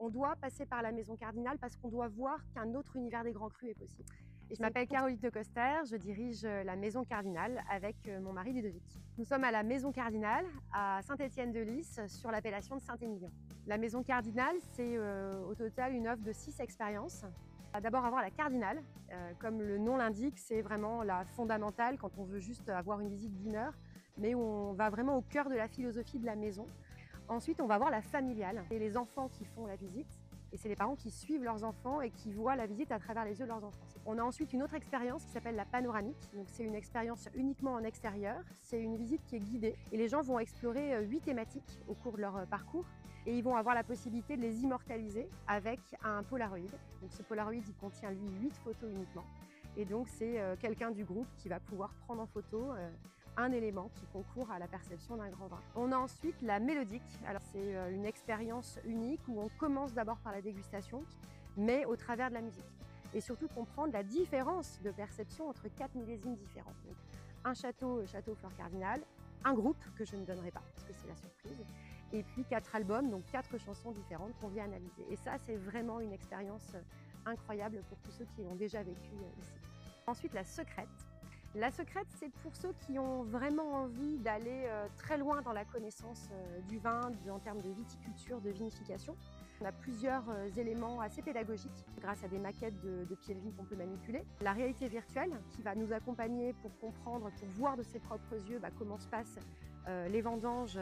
On doit passer par la Maison Cardinal parce qu'on doit voir qu'un autre univers des grands crus est possible. Je m'appelle Caroline de Coster, je dirige la Maison Cardinal avec mon mari Ludovic. Nous sommes à la Maison Cardinal à Saint-Étienne-de-Lys sur l'appellation de Saint-Émilion. La Maison Cardinal, c'est au total une offre de 6 expériences. On va d'abord avoir la Cardinal, comme le nom l'indique, c'est vraiment la fondamentale quand on veut juste avoir une visite d'1 heure, mais où on va vraiment au cœur de la philosophie de la maison. Ensuite, on va voir la familiale, c'est les enfants qui font la visite. Et c'est les parents qui suivent leurs enfants et qui voient la visite à travers les yeux de leurs enfants. On a ensuite une autre expérience qui s'appelle la panoramique. Donc c'est une expérience uniquement en extérieur. C'est une visite qui est guidée et les gens vont explorer 8 thématiques au cours de leur parcours. Et ils vont avoir la possibilité de les immortaliser avec un Polaroid. Donc ce Polaroid, il contient lui 8 photos uniquement. Et donc c'est quelqu'un du groupe qui va pouvoir prendre en photo un élément qui concourt à la perception d'un grand vin. On a ensuite la mélodique. Alors c'est une expérience unique où on commence d'abord par la dégustation, mais au travers de la musique. Et surtout comprendre la différence de perception entre 4 millésimes différents. Donc, un château, château Fleur Cardinal, un groupe que je ne donnerai pas parce que c'est la surprise, et puis 4 albums, donc 4 chansons différentes qu'on vient analyser. Et ça, c'est vraiment une expérience incroyable pour tous ceux qui l'ont déjà vécu ici. Ensuite, la secrète. La secrète, c'est pour ceux qui ont vraiment envie d'aller très loin dans la connaissance du vin, en termes de viticulture, de vinification. On a plusieurs éléments assez pédagogiques grâce à des maquettes de pieds de vigne qu'on peut manipuler. La réalité virtuelle qui va nous accompagner pour comprendre, pour voir de ses propres yeux comment se passent les vendanges,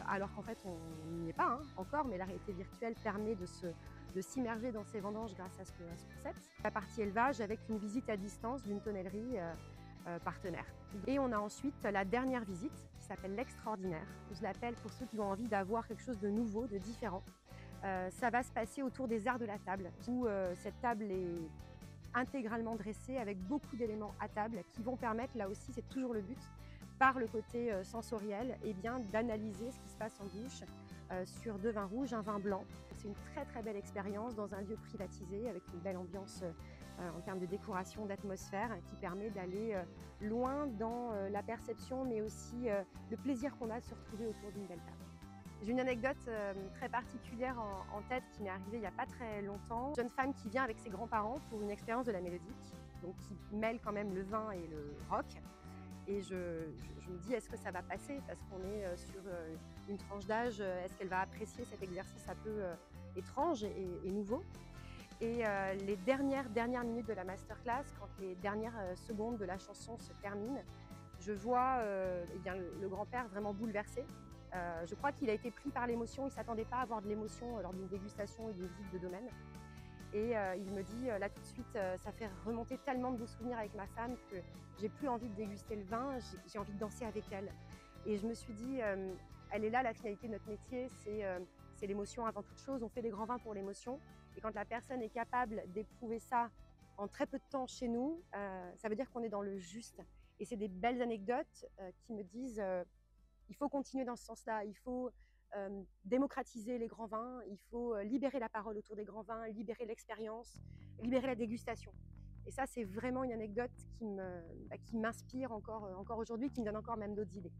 alors qu'en fait on n'y est pas encore, mais la réalité virtuelle permet de s'immerger dans ces vendanges grâce à ce concept. La partie élevage avec une visite à distance d'une tonnellerie partenaire. Et on a ensuite la dernière visite qui s'appelle l'extraordinaire. Je l'appelle pour ceux qui ont envie d'avoir quelque chose de nouveau, de différent. Ça va se passer autour des arts de la table, où cette table est intégralement dressée avec beaucoup d'éléments à table qui vont permettre, là aussi c'est toujours le but, par le côté sensoriel, d'analyser ce qui se passe en bouche sur 2 vins rouges, un vin blanc. C'est une très très belle expérience dans un lieu privatisé avec une belle ambiance en termes de décoration, d'atmosphère qui permet d'aller loin dans la perception mais aussi le plaisir qu'on a de se retrouver autour d'une belle table. J'ai une anecdote très particulière en tête qui m'est arrivée il n'y a pas très longtemps. Une jeune femme qui vient avec ses grands-parents pour une expérience de la mélodique, donc qui mêle quand même le vin et le rock. Et je me dis, est-ce que ça va passer? Parce qu'on est sur une tranche d'âge, est-ce qu'elle va apprécier cet exercice un peu étrange et nouveau? Et les dernières minutes de la masterclass, quand les dernières secondes de la chanson se terminent, je vois le grand-père vraiment bouleversé. Je crois qu'il a été pris par l'émotion, il ne s'attendait pas à avoir de l'émotion lors d'une dégustation ou d'une visite de domaine. Et il me dit, là tout de suite, ça fait remonter tellement de beaux souvenirs avec ma femme que j'ai plus envie de déguster le vin, j'ai envie de danser avec elle. Et je me suis dit, elle est là la finalité de notre métier, c'est l'émotion avant toute chose, on fait des grands vins pour l'émotion. Et quand la personne est capable d'éprouver ça en très peu de temps chez nous, ça veut dire qu'on est dans le juste. Et c'est des belles anecdotes qui me disent, il faut continuer dans ce sens-là, il faut démocratiser les grands vins, il faut libérer la parole autour des grands vins, libérer l'expérience, libérer la dégustation. Et ça, c'est vraiment une anecdote qui m'inspire encore aujourd'hui, qui me donne encore même d'autres idées.